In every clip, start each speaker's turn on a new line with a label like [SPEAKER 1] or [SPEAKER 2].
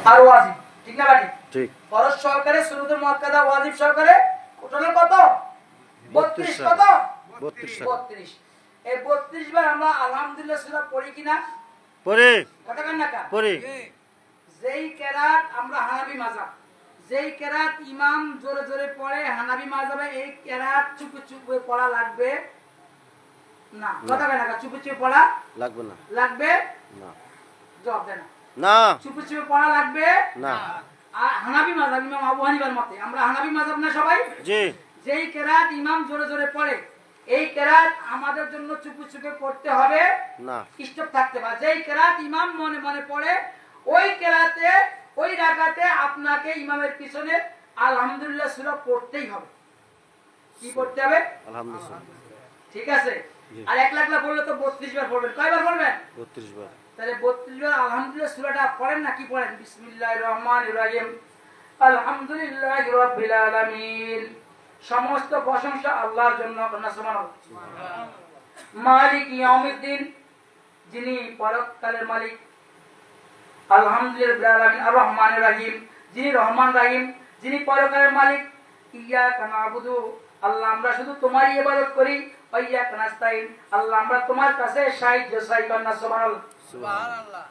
[SPEAKER 1] আর ওয়াজিব, ঠিক না বাটি?
[SPEAKER 2] ঠিক।
[SPEAKER 1] ফরজ সহকারে সুন্নাতুল মুআক্কাদা ওয়াজিব সহকারে টোটাল কত? 32 কত? 32। এই 32 বার আমরা আলহামদুলিল্লাহ সূরা পড়ি কিনা?
[SPEAKER 2] পড়ি।
[SPEAKER 1] কথা বলেন না কা?
[SPEAKER 2] পড়ি।
[SPEAKER 1] যেই কেরাত আমরা হানাফি মাযহাব, যেই কেরাত ইমাম জোরে জোরে পড়ে হানাফি মাযহাবে, এই কেরাত চুপে চুপে পড়া লাগবে না। কথা বলেন না কা? চুপে চুপে পড়া
[SPEAKER 2] লাগবে না।
[SPEAKER 1] লাগবে
[SPEAKER 2] না।
[SPEAKER 1] জবাব দেন
[SPEAKER 2] না।
[SPEAKER 1] চুপে চুপে পড়া লাগবে
[SPEAKER 2] না।
[SPEAKER 1] আর হানাফি মাযহাব ইমাম আবু হানিফার মতে, আমরা হানাফি মাযহাব না সবাই?
[SPEAKER 2] জি।
[SPEAKER 1] যেই কেরাত ইমাম জোরে জোরে পড়ে এই কেরাত আমাদের জন্য চুপে চুপে পড়তে হবে
[SPEAKER 2] না।
[SPEAKER 1] স্টপ থাকতে পারে। যেই কেরাত ইমাম মনে মনে পড়ে ওই কেরাতে ওই রাকাতে আপনাকে ইমামের পিছনে আলহামদুলিল্লাহ সূরা পড়তেই হবে। কি পড়তে হবে?
[SPEAKER 2] আলহামদুলিল্লাহ।
[SPEAKER 1] ঠিক আছে। আর এক লাখ পড়লে তো 32 বার পড়বেন। কয়বার পড়বেন?
[SPEAKER 2] 32 বার।
[SPEAKER 1] তাহলে 32 বার আলহামদুলিল্লাহ সূরাটা পড়েন না? কি পড়েন? বিসমিল্লাহির রহমানির রহিম আলহামদুলিল্লাহি রাব্বিল আলামিন। সমস্ত প্রশংসা আল্লাহর জন্য। সুবহানাল্লাহ। মালিক ইয়াউমিদ্দিন, যিনি পরকালের মালিক। আলহামদুলিল্লাহি রাব্বিল আলামিন আর রহমানির রহিম, যিনি রহমান রহিম, যিনি পরকালের মালিক। ইয়াকা নাবুদু, আল্লাহ আমরা শুধু তোমারই ইবাদত করি। ওয়া ইয়াকা নাস্তাইন, আল্লাহ আমরা তোমার কাছে সাহায্য চাই। সুবহানাল্লাহ।
[SPEAKER 2] সুবহানাল্লাহ।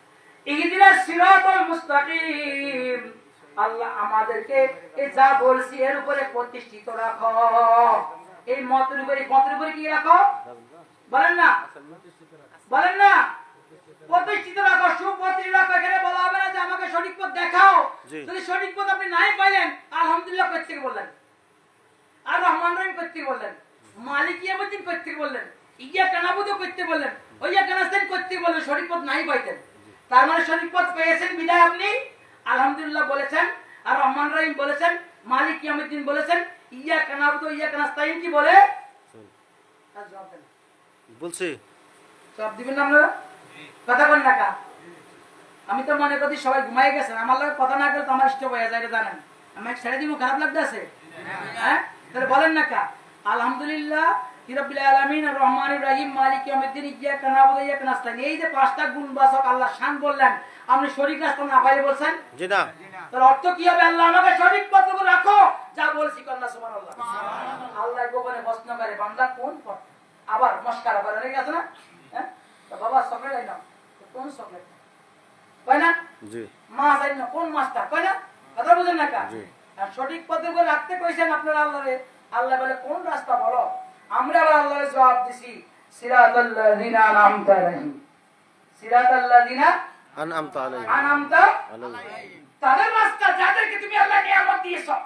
[SPEAKER 1] ইহদিনাস সিরাতাল মুস্তাকিম, আল্লাহ আমাদেরকে এই যা বলছি এর উপরে প্রতিষ্ঠিত রাখো। এই মতের উপরে কি রাখো? বলেন না, বলেন না। প্রতিষ্ঠিত রাখো, সুপ্রতিষ্ঠিত রাখো। এখানে বলা হবে না যে আমাকে সঠিক পথ দেখাও। যদি সঠিক পথ আপনি নাই পাইলেন, আলহামদুলিল্লাহ কই থেকে বললেন, আর রহমান রহিম কই থেকে বললেন, মালিক ইয়াউমিদ্দিন কই থেকে বললেন, ইয়াকা নাবুদু কই থেকে বললেন, ওয়া ইয়াকা নাস্তাইন কই থেকে বললেন। সঠিক পথ নাই পাইতেন। তার মানে সঠিক পথ পেয়েছেন বিদায় আপনি আলহামদুলিল্লাহ বলেছেন, আর রহমান রহিম বলেছেন, মালিক ইয়াউমিদ্দিন বলেছেন, ইয়াকা নাবুদু ইয়াকা নাস্তাইন কি বলে? তার জবাব দেন।
[SPEAKER 2] বলছি।
[SPEAKER 1] জবাব দিবেন না আপনারা? কথা বলেন না কা? আমি তো মনে করি সবাই ঘুমাই গেছেন। আমার লগে কথা না করলে তো আমার ইষ্ট হয়ে যায়, জানেন। আমি ছেড়ে দিব, খারাপ লাগতেছে? হ্যাঁ, তাহলে বলেন না কা? আলহামদুলিল্লাহ রাব্বিল আলামিন আর রহমানির রহিম মালিক ইয়াউমিদ্দিন ইয়াকা নাবুদু ওয়া ইয়াকা নাস্তাইন। এই যে পাঁচটা গুণবাচক আল্লাহ শান বললেন, আপনি সঠিক রাস্তা না পাইলে বলছেন?
[SPEAKER 2] জি না।
[SPEAKER 1] তার অর্থ কি হবে? আল্লাহ আমাকে সঠিক পথে রাখো, যা বলছি কন্না। সুবহানাল্লাহ। আল্লাহ গোপনে প্রশ্ন করে, বান্দা কোন পথ? আবার মস্কারা করে রেখে আছে না? হ্যাঁ, তো বাবা চকলেট আইনা, কোন চকলেট কয় না?
[SPEAKER 2] জি।
[SPEAKER 1] মাছ আইনা, কোন মাছটা কয় না? কথা বুঝেন না কা?
[SPEAKER 2] জি।
[SPEAKER 1] আর সঠিক পথে রাখতে কইছেন আপনারা আল্লাহরে। আল্লাহ বলে কোন রাস্তা বলো? আমরা আবার আল্লাহর জবাব দিছি, সিরাতাল লাযিনা আনআমতা আলাইহিম। সিরাতাল লাযিনা
[SPEAKER 2] আনআমতা আলাইহিম।
[SPEAKER 1] আনআমতা
[SPEAKER 2] আলাইহিম।
[SPEAKER 1] তাদের রাস্তা যাদেরকে তুমি আল্লাহ নিয়ামত দিয়েছো।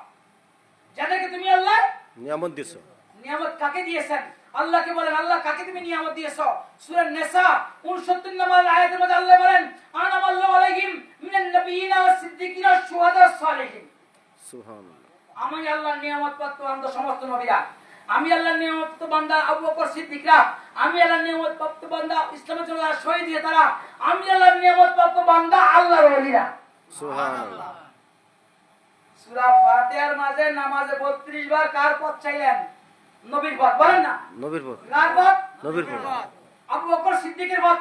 [SPEAKER 1] যাদেরকে তুমি আল্লাহ
[SPEAKER 2] নিয়ামত দিছো।
[SPEAKER 1] নিয়ামত কাকে দিয়েছেন? আল্লাহকে বলেন, আল্লাহ কাকে তুমি নিয়ামত দিয়েছো? সূরা নিসা 69 নম্বর আয়াতের মধ্যে আল্লাহ বলেন, আনামাল্লাহু আলাইহিম মিনান নাবিয়িনা ওয়াস সিদ্দিকিনা ওয়াস শুহাদা ওয়াস সালিহিন।
[SPEAKER 2] সুবহানাল্লাহ।
[SPEAKER 1] আমি আল্লাহর নিয়ামত প্রাপ্ত বান্দা সমস্ত নবীরা, আমি আল্লাহর নিয়ামত প্রাপ্ত বান্দা আবু বকর সিদ্দিকরা, আমি আল্লাহর নিয়ামত প্রাপ্ত বান্দা ইসলামের জন্য শহীদ হয়ে তারা, আমি আল্লাহর নিয়ামত প্রাপ্ত বান্দা আল্লাহর ওলিরা।
[SPEAKER 2] সুবহানাল্লাহ।
[SPEAKER 1] সূরা ফাতিহার মাঝে নামাজে 32 বার কার পথ চাইলেন? নবীর পথ। বলেন না,
[SPEAKER 2] নবীর পথ।
[SPEAKER 1] কার পথ?
[SPEAKER 2] নবীর পথ।
[SPEAKER 1] আবু বকর সিদ্দিকের পথ,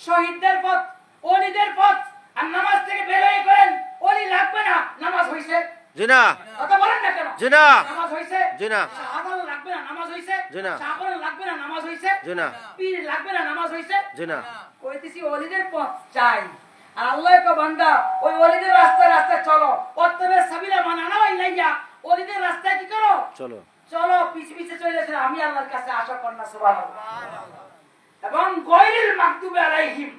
[SPEAKER 1] শহীদদের পথ, ওলিদের পথ। আর নামাজ থেকে বের হয়ে করেন ওলি লাগবে না, নামাজ হইছে?
[SPEAKER 2] জি না।
[SPEAKER 1] কথা বলেন না কেন?
[SPEAKER 2] জি না।
[SPEAKER 1] নামাজ হইছে?
[SPEAKER 2] জি না।
[SPEAKER 1] শাহাদাত লাগবে না, নামাজ হইছে?
[SPEAKER 2] জি না।
[SPEAKER 1] শাহবান লাগবে না, নামাজ হইছে?
[SPEAKER 2] জি না।
[SPEAKER 1] পীর লাগবে না, নামাজ হইছে?
[SPEAKER 2] জি না।
[SPEAKER 1] কইতেছি ওলিদের পথ চাই। আর আল্লাহ কো বান্দা ওই ওলিদের রাস্তায় রাস্তায় চলো। ওয়াত্তাবে সাবিলা মান আনাবা ইলাইয়া, ওলিদের রাস্তায় কি করো?
[SPEAKER 2] চলো।
[SPEAKER 1] চলো, পিছে পিছে চলেছে। আমি আল্লাহর কাছে আশা করনা। সুবহানাল্লাহ। এবং গায়রিল মাগদুবি আলাইহিম,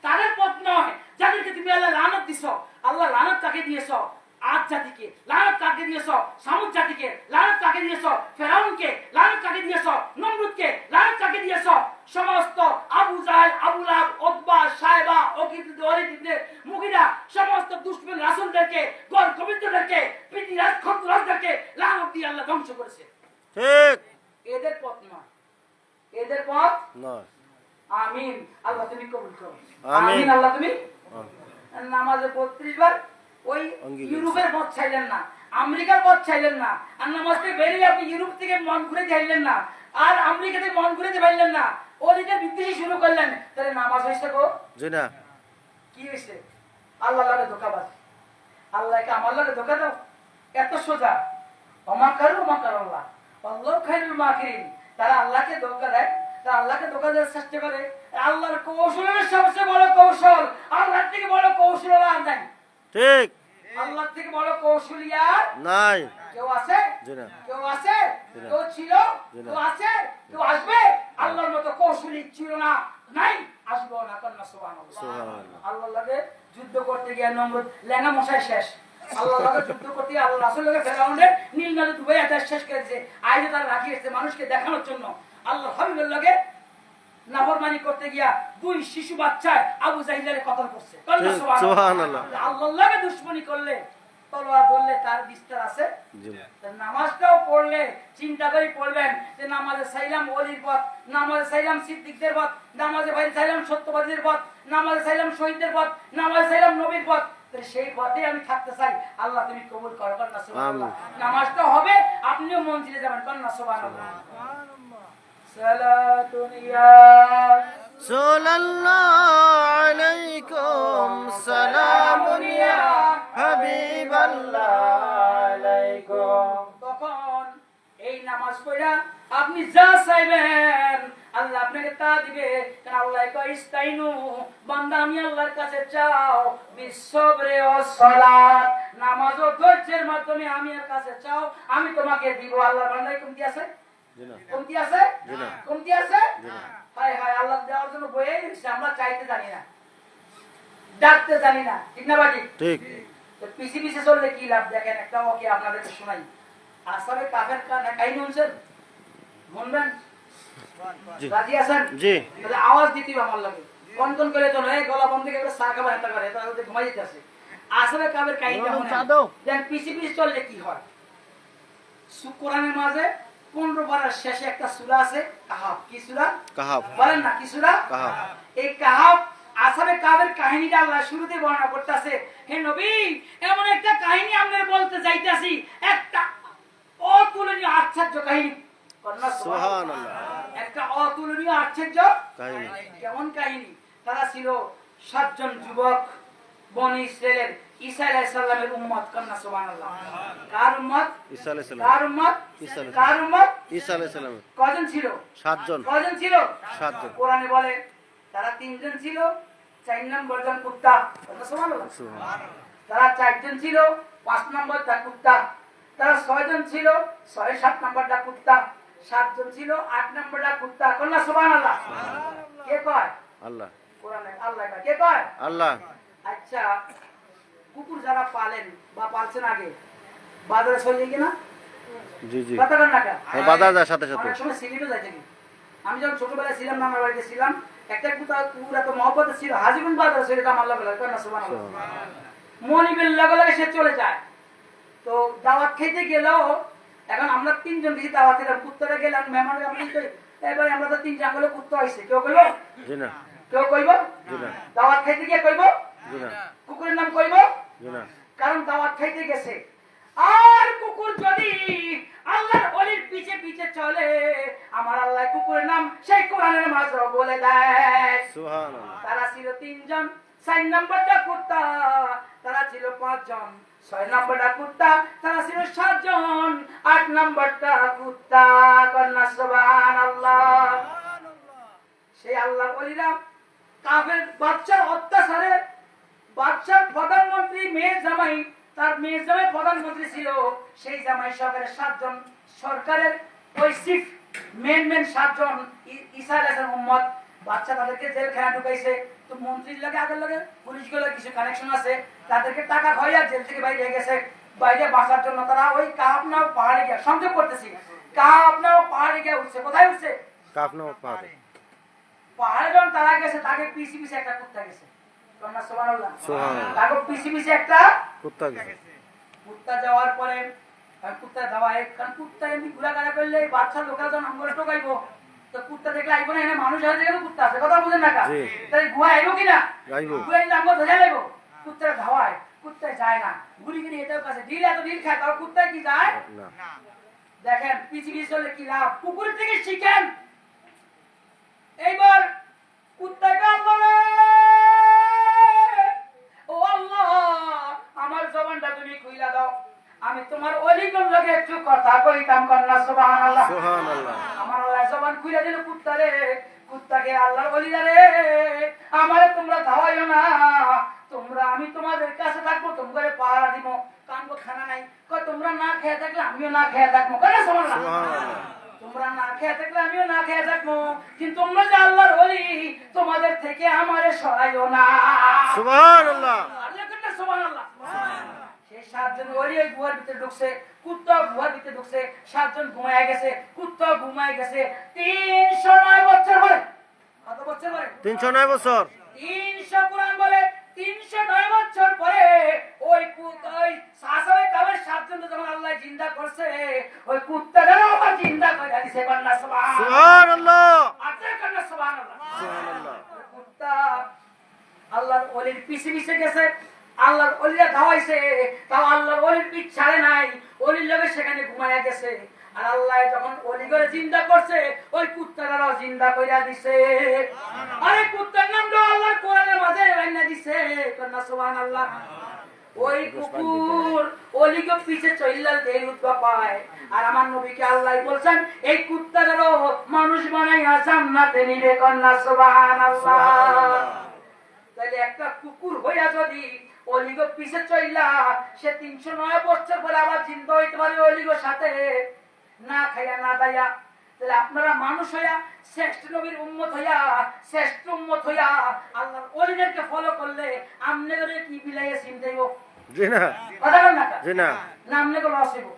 [SPEAKER 1] তাদের পথ নয় যাদেরকে তুমি আল্লাহ লানত দিছো। আল্লাহ লানত কাকে দিয়েছো? আদ জাতিকে। লানত কাকে দিয়েছো? সামুদ জাতিকে। লানত কাকে দিয়েছো? ফেরাউনকে। লানত কাকে দিয়েছো? নমরুদকে। লানত কাকে দিয়েছো? সমস্ত আবু জাহেল, আবু লাহাব, উতবা, শায়বা, ওয়াকিদ, ওয়ালিদ ইবনে মুগিরা, সমস্ত দুশমন রাসূলদেরকে, গর গোবিন্দদেরকে, পৃথিবীরাজ খন্দরাজদেরকে লানত দিয়ে আল্লাহ ধ্বংস করেছে।
[SPEAKER 2] ঠিক।
[SPEAKER 1] এদের পথ নয়, এদের পথ
[SPEAKER 2] নয়।
[SPEAKER 1] আমিন। আল্লাহ তুমি কবুল করো।
[SPEAKER 2] আমিন।
[SPEAKER 1] আমিন। আল্লাহ তুমি। নামাজে 32 বার ওই
[SPEAKER 2] অঙ্গীকার।
[SPEAKER 1] ইউরোপের পথ চাইলেন না, আমেরিকার পথ চাইলেন না। আর নামাজ থেকে বেরিয়ে আপনি ইউরোপ থেকে মন ঘুরে চাইলেন না, আর আমেরিকা থেকে মন ঘুরে পাইলেন না, ওদিকে বিদ্বেষী শুরু করলেন। তাহলে নামাজ হয়েছে গো?
[SPEAKER 2] জি না।
[SPEAKER 1] কি হয়েছে? আল্লাহ লাগে ধোকাবাজ। আল্লাহকে আমার লাগে ধোকা দাও, এত সোজা। অমাকারু অমাকার আল্লাহ, আল্লাহ খায়রুল মাকিরিন। তারা আল্লাহকে ধোকা দেয়, তারা আল্লাহকে ধোকা দেওয়ার চেষ্টা করে। আল্লাহর কৌশলের সবচেয়ে বড় কৌশল, আল্লাহর থেকে বড় কৌশল আর নাই।
[SPEAKER 2] ঠিক।
[SPEAKER 1] আল্লাহর থেকে বড় কৌশলী আর
[SPEAKER 2] নাই।
[SPEAKER 1] কেউ আছে?
[SPEAKER 2] জি না।
[SPEAKER 1] কেউ আছে?
[SPEAKER 2] জি না।
[SPEAKER 1] কেউ ছিল?
[SPEAKER 2] জি না।
[SPEAKER 1] কেউ আছে? কেউ আসবে? আল্লাহর মতো কৌশলী ছিল না, নাই, আসবো না। কন্যা সুবহানাল্লাহ।
[SPEAKER 2] সুবহানাল্লাহ।
[SPEAKER 1] আল্লাহর লাগে যুদ্ধ করতে গিয়ে নমরুদ লেঙ্গা মশাই শেষ। আল্লাহর লাগে যুদ্ধ করতে গিয়ে আল্লাহ রাসূল লাগে ফেরাউনের নীল নদে ডুবে এটা শেষ করেছে। আইলে তারা রাখিয়েছে মানুষকে দেখানোর জন্য। আল্লাহ হাবিবের লাগে নাফরমানি করতে গিয়া দুই শিশু বাচ্চা আবু জাহিলের কতল করছে। কন্যা
[SPEAKER 2] ঠিক।
[SPEAKER 1] সুবহানাল্লাহ।
[SPEAKER 2] সুবহানাল্লাহ।
[SPEAKER 1] আল্লাহর লাগে দুশমনি করলে, তলোয়ার ধরলে তার বিস্তার আছে।
[SPEAKER 2] জি না।
[SPEAKER 1] নামাজটাও পড়লে চিন্তা করে পড়বেন যে নামাজে চাইলাম ওলির পথ, নামাজে চাইলাম সিদ্দিকদের পথ, নামাজে ভাই চাইলাম সত্যবাদীদের পথ, নামাজে চাইলাম শহীদদের পথ, নামাজে চাইলাম নবীর পথ। সেই পথে আমি থাকতে চাই। আল্লাহ তুমি কবুল করো। কন্যা সুবহানাল্লাহ। নামাজটা হবে, আপনিও মঞ্জিলে যাবেন। কন্যা সুবহানাল্লাহ। সালাতুন ইয়া
[SPEAKER 2] সাল্লাল্লাহু আলাইকুম সালামুন ইয়া হাবিবাল্লাহ আলাইকুম।
[SPEAKER 1] তখন এই নামাজ পড়া আপনি যা চাইবেন আল্লাহ আপনাকে তা দিবে। কারণ আল্লাহ কয় ইস্তাইনু, বান্দা আমি আল্লাহর কাছে চাও বিসবরে ও সালাত, নামাজ ও ধৈর্যের মাধ্যমে আমি এর কাছে চাও, আমি তোমাকে দিব। আল্লাহর বান্দায় কমতি আছে?
[SPEAKER 2] জি না।
[SPEAKER 1] কমতি আছে?
[SPEAKER 2] জি না।
[SPEAKER 1] কমতি আছে?
[SPEAKER 2] জি না।
[SPEAKER 1] হায় হায়, আল্লাহ দেওয়ার জন্য বইয়ে দিচ্ছে, আমরা চাইতে জানি না, ডাকতে জানি না। ঠিক না বাকি?
[SPEAKER 2] ঠিক।
[SPEAKER 1] তো পিছে পিছে চললে কি লাভ? দেখেন একটা ওকে আপনাদেরকে শোনাই। আসলে কাফের কাহিনী শুনছেন? শুনবেন?
[SPEAKER 2] জি।
[SPEAKER 1] রাজি আছেন?
[SPEAKER 2] জি।
[SPEAKER 1] তাহলে আওয়াজ দিতে আমার লাগে। কনকন করে তো নয়, গলা বন্ধ করে চা খাবার একটা করে, তাহলে ঘুমাই যেতে আছে। আসলে কাফের কাহিনীটা শুনেন। দেন পিছে পিছে চললে কি হয়? কোরআনের মাঝে 15 পারার শেষে একটা সূরা আছে, কাহাফ। কি সূরা?
[SPEAKER 2] কাহাফ।
[SPEAKER 1] বলেন না কি সূরা?
[SPEAKER 2] কাহাফ।
[SPEAKER 1] এই কাহাফ আসলে কাফের কাহিনীটা আল্লাহ শুরুতে বর্ণনা করতেছে। হে নবী, এমন একটা কাহিনী আমরা বলতে যাইতাছি, একটা অতুলনীয় আশ্চর্য কাহিনী।
[SPEAKER 2] সুবহানাল্লাহ।
[SPEAKER 1] একটা অতুলনীয় আশ্চর্য
[SPEAKER 2] কাহিনী।
[SPEAKER 1] কেমন কাহিনী? তারা ছিল 7 জন যুবক, বনি ইসরাইলের, ঈসা আলাইহিস সালামের উম্মত। কন্যা সুবহানাল্লাহ। কার উম্মত?
[SPEAKER 2] ঈসা আলাইহিস সালাম।
[SPEAKER 1] কার উম্মত?
[SPEAKER 2] ঈসা আলাইহিস
[SPEAKER 1] কার উম্মত?
[SPEAKER 2] ঈসা আলাইহিস সালাম।
[SPEAKER 1] কয়জন ছিল?
[SPEAKER 2] 7 জন।
[SPEAKER 1] কয়জন ছিল?
[SPEAKER 2] 7 জন।
[SPEAKER 1] কোরআনে বলে তারা 3 জন ছিল, 4 নম্বর জন কুত্তা। কন্যা সুবহানাল্লাহ।
[SPEAKER 2] সুবহানাল্লাহ।
[SPEAKER 1] তারা 4 জন ছিল, 5 নম্বরটা কুত্তা। তারা 6 জন ছিল, 6-7 নম্বরটা কুত্তা। 7 জন ছিল, 8 নম্বরটা কুত্তা। কন্যা সুবহানাল্লাহ। কে কয়?
[SPEAKER 2] আল্লাহ।
[SPEAKER 1] কোরআনে আল্লাহ কয়। কে কয়?
[SPEAKER 2] আল্লাহ।
[SPEAKER 1] আচ্ছা, কুকুর যারা পালেন বা পালছেন আগে, বাজারে চলে কিনা?
[SPEAKER 2] জি জি।
[SPEAKER 1] কথা বলেন না কেন?
[SPEAKER 2] হ্যাঁ, বাজার যায় সাথে সাথে।
[SPEAKER 1] অনেক সময় সিলেটও যাইতে কি। আমি যখন ছোটবেলায় ছিলাম না, আমার বাড়িতে ছিলাম, একটা কুকুর এত মহব্বত ছিল, হাজিগঞ্জ বাজারে ছিল, আমার আল্লাহ বলে। কন্যা সুবহানাল্লাহ। মনিবের লগে লগে সে চলে যায়। তো দাওয়াত খেতে গেলেও, এখন আমরা 3 জন দিকে দাওয়াত দিলাম, কুত্তারা গেলাম, মেহমান আমি কই এবারে আমরা তো 3 জাঙ্গলে কুত্তা হইছে, কেউ কইব?
[SPEAKER 2] জি না।
[SPEAKER 1] কেউ কইব?
[SPEAKER 2] জি না।
[SPEAKER 1] দাওয়াত খাইতে গিয়ে কইব?
[SPEAKER 2] জি না।
[SPEAKER 1] কুকুরের নাম কইব?
[SPEAKER 2] জি না।
[SPEAKER 1] কারণ দাওয়াত খাইতে গেছে। আর কুকুর যদি আল্লাহর ওলির পিছে পিছে চলে, আমার আল্লাহ কুকুরের নাম সেই কোরআনের মাঝে বলে দেয়।
[SPEAKER 2] সুবহানাল্লাহ।
[SPEAKER 1] তারা ছিল 3 জন, 4 নম্বরটা কুত্তা। তারা ছিল 5 জন, 6 নম্বরটা কুত্তা। তারা ছিল 7 জন, 8 নম্বরটা কুত্তা। কন্যা সুবহানাল্লাহ। সেই আল্লাহর ওলিরা কাফের বাচ্চার অত্যাচারে, বাচ্চার প্রধানমন্ত্রী মেয়ের জামাই, তার মেয়ের জামাই প্রধানমন্ত্রী ছিল, সেই জামাই সরকারের 7 জন, সরকারের ওই চিফ মেন 7 জন ঈসা আলাইহিস সালামের উম্মত। বাচ্চা তাদেরকে জেলখানা ঢুকাইছে। তো মন্ত্রীর লাগে আগের লাগে পুলিশগুলোর কিছু কানেকশন আছে, তাদেরকে টাকা খাওয়াইয়া জেল থেকে বাইরে গেছে। বাইরে বাঁচার জন্য তারা ওই কাহাফনাও পাহাড়ে গিয়ে সংযোগ করতেছি, কাহাফনাও পাহাড়ে গিয়ে উঠছে। কোথায় উঠছে?
[SPEAKER 2] কাফনা পাহাড়ে।
[SPEAKER 1] পাহাড়ে যখন তারা গেছে, তাকে পিছে পিছে একটা কুত্তা গেছে। কন্যা সুবহানাল্লাহ।
[SPEAKER 2] সুবহানাল্লাহ।
[SPEAKER 1] তাকে পিছে পিছে একটা
[SPEAKER 2] কুত্তা গেছে।
[SPEAKER 1] কুত্তা যাওয়ার পরে কুত্তা ধাওয়ায়, কারণ কুত্তা এমনি ঘোরাঘাড়া করলে বাচ্চা লোকেরা যখন আঙ্গুলে টোকাইবো, তো কুত্তা দেখলে আইবো না, এনে মানুষ হয়ে গেলে কুত্তা আছে। কথা বুঝেন না কা?
[SPEAKER 2] জি।
[SPEAKER 1] তাই গুয়া আইবো কিনা?
[SPEAKER 2] আইবো।
[SPEAKER 1] গুয়া এনে আঙ্গুল ধরে লাইবো। কুত্তা ধাওয়ায়, কুত্তা যায় না, ঘুরি ঘুরি এটাও কাছে ঢিল, এত ঢিল খায়, তাও কুত্তা কি যায়
[SPEAKER 2] না।
[SPEAKER 1] দেখেন পৃথিবী চলে কি লাভ? কুকুর থেকে শিখেন। এইবার কুত্তাকে আল্লাহ রে, ও আল্লাহ আমি তোমার অলিগর লগে একটু কথা কইতাম কন্যা সুবহানাল্লাহ।
[SPEAKER 2] সুবহানাল্লাহ।
[SPEAKER 1] আমার আল্লাহ জবান খুলে দিল কুত্তারে, কুত্তাকে আল্লাহর ওলিরা রে, আমারে তোমরা ধাওয়াইও না, তোমরা আমি তোমাদের কাছে থাকবো, তোমাদের পাহারা দিব, কানবো খানা নাই, কই তোমরা না খেয়ে থাকলে আমিও না খেয়ে থাকবো, কন্যা সুবহানাল্লাহ।
[SPEAKER 2] সুবহানাল্লাহ।
[SPEAKER 1] তোমরা না খেয়ে থাকলে আমিও না খেয়ে থাকবো, কিন্তু তোমরা যে আল্লাহর ওলি, তোমাদের থেকে আমারে সরাইও না।
[SPEAKER 2] সুবহানাল্লাহ।
[SPEAKER 1] আল্লাহ কন্যা সুবহানাল্লাহ। সেই সাতজন ওলি ওই গুহার ভিতরে ঢুকছে, কুত্তা গুহার ভিতরে ঢুকছে, সাতজন ঘুমায় গেছে, কুত্তা ঘুমায় গেছে। 309 বছর পরে, কত বছর পরে?
[SPEAKER 2] 309 বছর।
[SPEAKER 1] 300 কোরআন বলে 309 বছর পরে ওই ওই সাহাবায়ে কামের সাতজন যখন আল্লাহ জিন্দা করছে, ওই কুত্তাটাও আবার জিন্দা করে দিয়েছে। কন্যা সুবহানাল্লাহ।
[SPEAKER 2] সুবহানাল্লাহ।
[SPEAKER 1] আচ্ছা কন্যা সুবহানাল্লাহ।
[SPEAKER 2] সুবহানাল্লাহ।
[SPEAKER 1] কুত্তা আল্লাহর ওলির পিছে পিছে গেছে, আল্লাহর ওলিরা ধাওয়াইছে, তাও আল্লাহর ওলির পিছ ছাড়ে নাই, ওলির লগে সেখানে ঘুমায়া গেছে। আর আল্লাহ যখন ওলি করে জিন্দা করছে, ওই কুত্তাটাও জিন্দা কইরা দিছে। আরে কুত্তার নামটা আল্লাহর কোরআনের মাঝে রাইনা দিছে। কন্যা সুবহানাল্লাহ। ওই কুকুর ওলিকে পিছে চইলাল দেই উৎপা পায়, আর আমার নবীকে আল্লাহ বলছেন এই কুত্তাটারও মানুষ বানাইয়া জান্নাতে নিবে। কন্যা সুবহানাল্লাহ। তাহলে একটা কুকুর হইয়া যদি অলিগো পিছে চইলা, সে 309 বছর পরে আবার জিন্দা হইতে পারে অলিগোর সাথে, না খাইয়া না দাইয়া। তাহলে আপনারা মানুষ হইয়া, শ্রেষ্ঠ নবীর উম্মত হইয়া, শ্রেষ্ঠ উম্মত হইয়া আল্লাহর ওলিদেরকে ফলো করলে আমনে করে কি বিলাইয়া সিম দেব?
[SPEAKER 2] জি না।
[SPEAKER 1] কথা বলেন না,
[SPEAKER 2] জি না।
[SPEAKER 1] না আমনে করে লস হইব?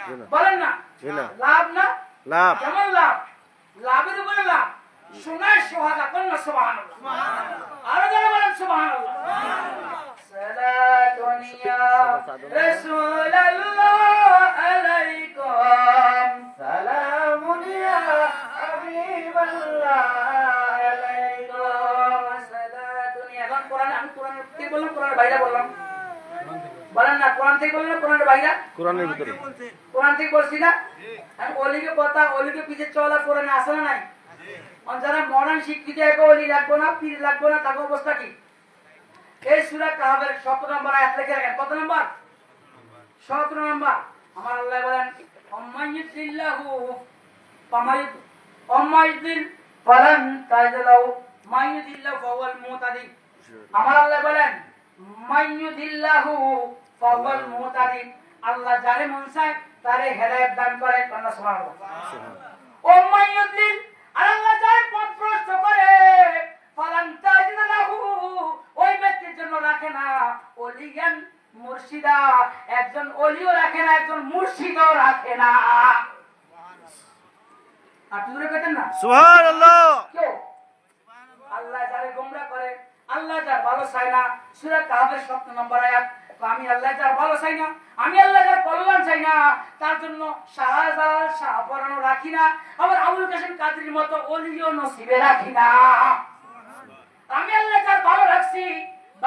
[SPEAKER 2] জি না।
[SPEAKER 1] বলেন না,
[SPEAKER 2] জি না।
[SPEAKER 1] লাভ না
[SPEAKER 2] লাভ।
[SPEAKER 1] কেমন লাভ? লাভের উপরে লাভ, সোনায় সোহাগা। কন্যা সুবহানাল্লাহ। আরো যারা বলেন সুবহানাল্লাহ। সালাতুন ইয়া রাসূলুল্লাহ আলাইকুম, সালামুন ইয়া হাবিবাল্লাহ আলাইকুম, সালাতুন ইয়া। এখন কোরআন, আমি কোরআন থেকে বললাম, কোরআনের বাইরে বললাম? বলেন না, কোরআন থেকে বললাম কোরআনের বাইরে?
[SPEAKER 2] কোরআনের ভিতরে।
[SPEAKER 1] কোরআন থেকে বলছি না? আমি অলিকে কথা, অলিকে পিছে চলা কোরআনে আসে না নাই? যারা মডার্ন শিক্ষিত এক অলি লাগবো না, পীর লাগবো না, তার অবস্থা কি? এই সূরা কাহফের 17 নম্বর আয়াত লিখে রাখেন। কত নম্বর? 17 নম্বর। আমার আল্লাহ বলেন অমাইয়িল্লাহু অমাইয়িল ফালান তাজলাউ মাইয়িল্লাহু ফাওয়াল মুতাদি। আমার আল্লাহ বলেন মাইয়িল্লাহু ফাওয়াল মুতাদি। আল্লাহ যারে মন চায় তারে হেদায়েত দান করে। কন্যা সুবহানাল্লাহ। অমাইয়িল, আর আল্লাহ যারে পথভ্রষ্ট করে, ফালান তাজলাহু, ওই ব্যক্তির জন্য রাখে না ওলিয়ান মুর্শিদা, একজন ওলিও রাখে না, একজন মুর্শিদও রাখে না। আপনি জোরে কইতেন না
[SPEAKER 2] সুবহানাল্লাহ।
[SPEAKER 1] কেউ? আল্লাহ যারে গোমরা করে, আল্লাহ যার ভালো চায় না। সূরা কাহফের 17 নম্বর আয়াত, আমি আল্লাহ যার ভালো চাই না, আমি আল্লাহ যার কল্যাণ চাই না, তার জন্য শাহজালাল শাহ পরানো রাখি না, আবার আবুল কাসেম কাদরির মতো ওলিও নসিবে রাখি না। আমি আল্লাহ যার ভালো রাখছি,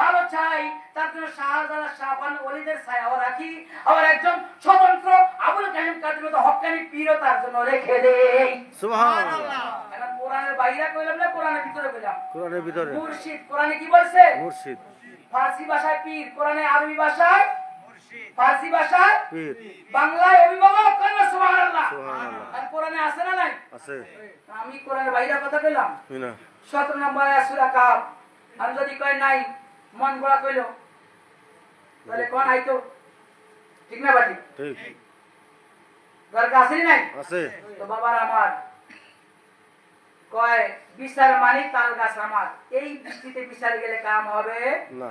[SPEAKER 1] ভালো চাই, তার জন্য শাহজালাল শাহবান ওলিদের ছায়াও রাখি, আবার একজন স্বতন্ত্র আবুল কাসেম কাদরির মতো হক্কানি পীরও তার জন্য রেখে দেই।
[SPEAKER 2] সুবহানাল্লাহ।
[SPEAKER 1] এখন কোরআনের বাইরে কইলাম না কোরআনের ভিতরে কইলাম?
[SPEAKER 2] কোরআনের ভিতরে।
[SPEAKER 1] মুর্শিদ, কোরআনে কি বলছে?
[SPEAKER 2] মুর্শিদ।
[SPEAKER 1] ফার্সি ভাষায় পীর, কোরআনে আরবি ভাষায় ফার্সি ভাষায়
[SPEAKER 2] পীর।
[SPEAKER 1] বাংলায় অভিভাবক। কন্যা সুবহানাল্লাহ।
[SPEAKER 2] সুবহানাল্লাহ।
[SPEAKER 1] আর কোরআনে আছে না নাই?
[SPEAKER 2] আছে।
[SPEAKER 1] আমি কোরআনের বাইরে কথা কইলাম?
[SPEAKER 2] জি না।
[SPEAKER 1] 17 নম্বর আয়াত সূরা কাহফ। আমি যদি কই নাই, মন গড়া কইলো, তাহলে কোন আইতো? ঠিক না বাটি?
[SPEAKER 2] ঠিক।
[SPEAKER 1] দরকার আছে নাই?
[SPEAKER 2] আছে।
[SPEAKER 1] তো বাবার আমার কয় বিচার মানি তাল গাছ আমার। এই দৃষ্টিতে বিচার গেলে কাম হবে
[SPEAKER 2] না।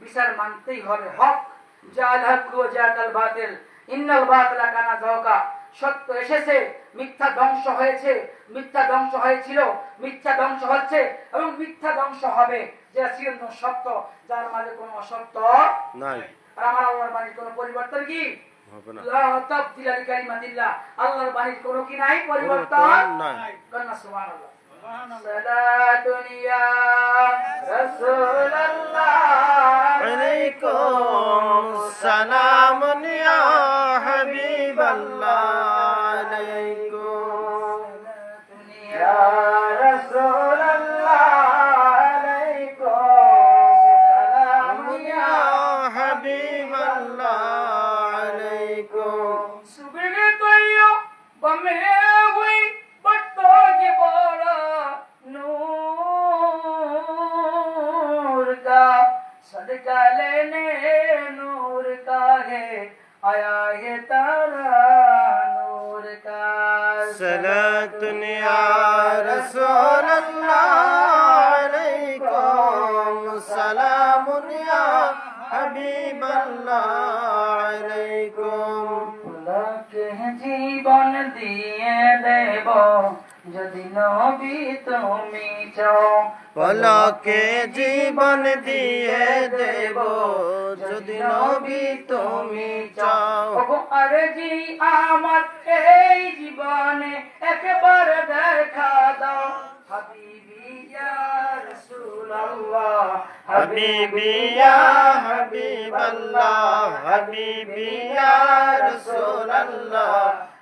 [SPEAKER 1] বিচার মানতেই হবে। হক জাল হক ওয়া জাল বাতিল, ইন্নাল বাতিলা কানা যাওকা। সত্য এসেছে, মিথ্যা ধ্বংস হয়েছে, মিথ্যা ধ্বংস হয়েছিল, মিথ্যা ধ্বংস হচ্ছে এবং মিথ্যা ধ্বংস হবে। যে চিরন্তন সত্য, যার মাঝে কোনো অসত্য
[SPEAKER 2] নাই।
[SPEAKER 1] আর আমার আল্লাহর বাণীর কোনো পরিবর্তন কি
[SPEAKER 2] হবে না।
[SPEAKER 1] লা তাবদিলা লিকালিমাতিল্লাহ। আল্লাহর বাণীর কোনো কি নাই, পরিবর্তন
[SPEAKER 2] নাই।
[SPEAKER 1] কন্যা সুবহানাল্লাহ। সালাতুন ইয়া রাসূলুল্লাহ
[SPEAKER 2] আলাইকুম সালামুন ইয়া হাবিবাল্লাহ আলাইকুম
[SPEAKER 1] ইয়া রাসূলুল্লাহ আলাইকুম সালাম ইয়া
[SPEAKER 2] হাবিবাল্লাহ আলাইকুম
[SPEAKER 1] गले नूर का है आया है तारा नूर का
[SPEAKER 2] सलातुन या रसूल अल्लाह अलैकुम सलामुन या हबीब अल्लाह अलैकुम
[SPEAKER 1] लके जीवन दिए देव যদি নবী তুমি চাও
[SPEAKER 2] পলকে জীবন দিয়ে দেব যদি নবী তুমি চাও
[SPEAKER 1] ওগো আরজি আমার এই জীবনে একবার দেখা দাও হাবিবি ইয়া রাসূলুল্লাহ
[SPEAKER 2] হাবিবি ইয়া হাবিবাল্লাহ হাবিবি ইয়া রাসূলুল্লাহ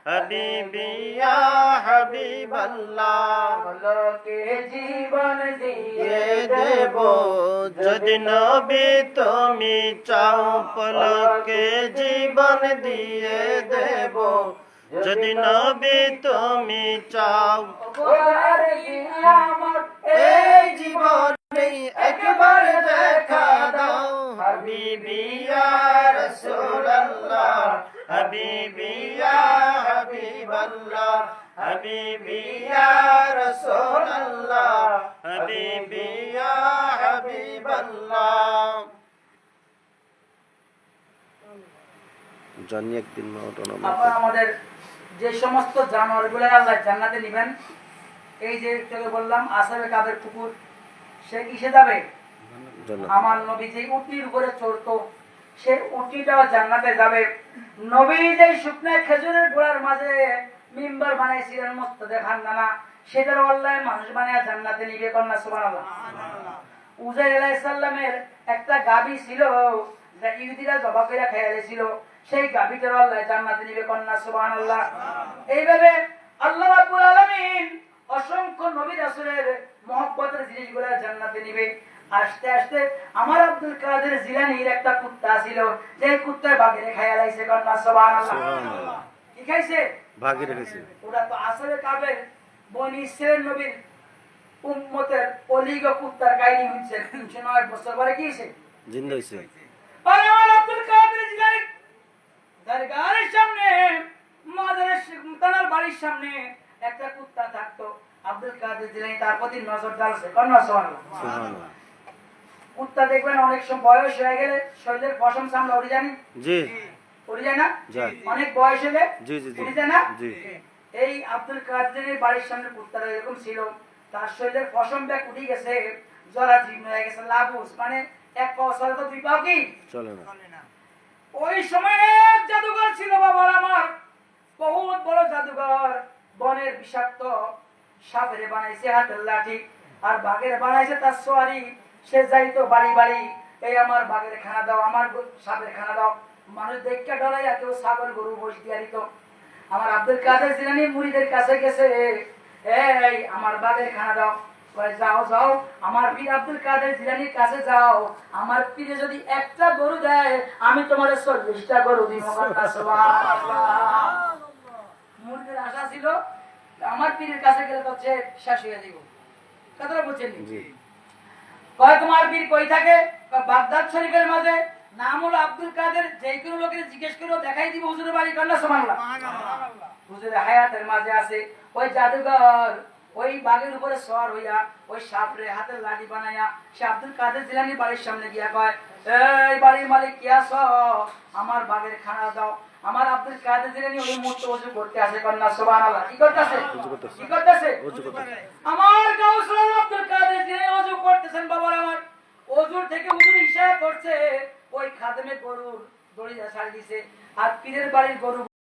[SPEAKER 2] হাবিবি ইয়া হাবিবাল্লাহ
[SPEAKER 1] বলকে জীবন দিয়ে
[SPEAKER 2] দিয়ে দেব যদি নবী তুমি চাও পলকে জীবন দিয়ে দেব যদি নবী তুমি চাও
[SPEAKER 1] আরজি আমার
[SPEAKER 2] এই জীবনে একবার দেখা দাও হাবিবি ইয়া রাসূলুল্লাহ হাবিবি ইয়া হাবিবাল্লাহ হাবিবি ইয়া রাসূলুল্লাহ হাবিবি ইয়া হাবিবাল্লাহ জানি একদিন
[SPEAKER 1] আবার আমাদের যে সমস্ত জানোয়ারগুলো আল্লাহ জান্নাতে নেবেন এই যে তোকে বললাম আসাবে কাদের পুকুর সে কিসে যাবে আমার নবী যে উটনির উপরে চড়তো সে উটনিটাও জান্নাতে যাবে নবী যে শুকনা খেজুরের গোড়ার মাঝে মিম্বার বানাইছিলেন মস্ত দেখান নানা সেটার আল্লাহ মানুষ বানায় জান্নাতে নিবে কন্যা সুবহানাল্লাহ উজাইর আলাইহিস সালামের একটা গাবি ছিল যা ইহুদিরা জবাই করে খেয়ালেছিল সেই গাবিটার আল্লাহ জান্নাতে নিবে কন্যা সুবহানাল্লাহ এইভাবে আল্লাহ রাব্বুল আলামিন অসংখ্য নবী রাসূলের মহব্বতের জিনিসগুলো জান্নাতে নিবে আস্তে আস্তে আমার আব্দুল কাদের জিলানীর একটা কুত্তা ছিল যে কুত্তার বাগেরে খাইয়া লাইছে কন্যা সুবহানাল্লাহ কি খাইছে
[SPEAKER 2] ভাগি রেখেছে
[SPEAKER 1] ওরা তো আসলে কাবের বনি ইসরাইল নবীর উম্মতের অলিগ কুত্তার কাহিনী হচ্ছে 309 বছর পরে কি হইছে
[SPEAKER 2] জিন্দা হইছে
[SPEAKER 1] আর আমার আব্দুল কাদের জিলানী দরগাহের সামনে মাজারের তানার বাড়ির সামনে একটা কুত্তা থাকতো আব্দুল কাদের জিলানী তার প্রতি নজর ডালছে কন্যা সুবহানাল্লাহ
[SPEAKER 2] সুবহানাল্লাহ
[SPEAKER 1] কুত্তা দেখবেন অনেক সময় বয়স হয়ে গেলে শরীরের পশম সামলা উড়ে জানি
[SPEAKER 2] জি
[SPEAKER 1] উড়ে যায় না
[SPEAKER 2] যায়
[SPEAKER 1] অনেক বয়স হলে
[SPEAKER 2] জি জি জি
[SPEAKER 1] উড়ে যায় না
[SPEAKER 2] জি
[SPEAKER 1] এই আব্দুল কাদেরের বাড়ির সামনে কুত্তারা এরকম ছিল তার শরীরের পশম ব্যাগ উঠে গেছে জরা জীর্ণ হয়ে গেছে লাবুস মানে এক পাও সরে তো দুই পাও কি
[SPEAKER 2] চলে না
[SPEAKER 1] ওই সময় এক জাদুঘর ছিল বাবার আমার বহুত বড় জাদুঘর বনের বিষাক্ত সাপের বানাইছে হাতের লাঠি আর বাঘের বানাইছে তার সোয়ারি সে যাইতো বাড়ি বাড়ি এই আমার বাঘের খানা দাও আমার সাপের খানা দাও মানুষ দেখকে ডরাইয়া কেউ ছাগল গরু বসে দিয়া দিত আমার আব্দুল কাদের জিলানী মুরিদের কাছে গেছে এই আমার বাঘের খানা দাও কয় যাও যাও আমার পীর আব্দুল কাদের জিলানীর কাছে যাও আমার পীরে যদি একটা গরু দেয় আমি তোমার 40টা গরু দিব সুবহানাল্লাহ মুরিদের আশা ছিল আমার পীরের কাছে গেলে তো শেষ হয়ে যাব কথাটা বুঝছেন
[SPEAKER 2] জি
[SPEAKER 1] কয় তোমার পীর কই থাকে বাগদাদ শরীফের মাঝে নাম হলো আব্দুল কাদের যে কোনো লোকের জিজ্ঞেস করে দেখাই দিব হুজুরের বাড়ি কন্যা সুবহানাল্লাহ হুজুরের হায়াতের মাঝে আছে ওই জাদুঘর ওই বাঘের উপরে সওয়ার হইয়া ওই সাপরে হাতের লাঠি বানাইয়া সে আব্দুল কাদের জিলানীর বাড়ির সামনে গিয়া কয় এই বাড়ির মালিক কি আছো আমার বাঘের খানা দাও আমার আব্দুল কাদের জিলানী ওই মুহূর্তে ওযু করতে আসে কন্যা সুবহানাল্লাহ কি করতেছে কি করতেছে
[SPEAKER 2] ওযু করতেছে
[SPEAKER 1] আমার গাউসুল আব্দুল কাদের জিলানী ওযু করতেছেন বাবার আমার ওযুর থেকে হুজুর ইশারা করছে ওই খাদেমে গরুর দড়িটা ছাড়ি দিছে আর পীরের বাড়ির গরু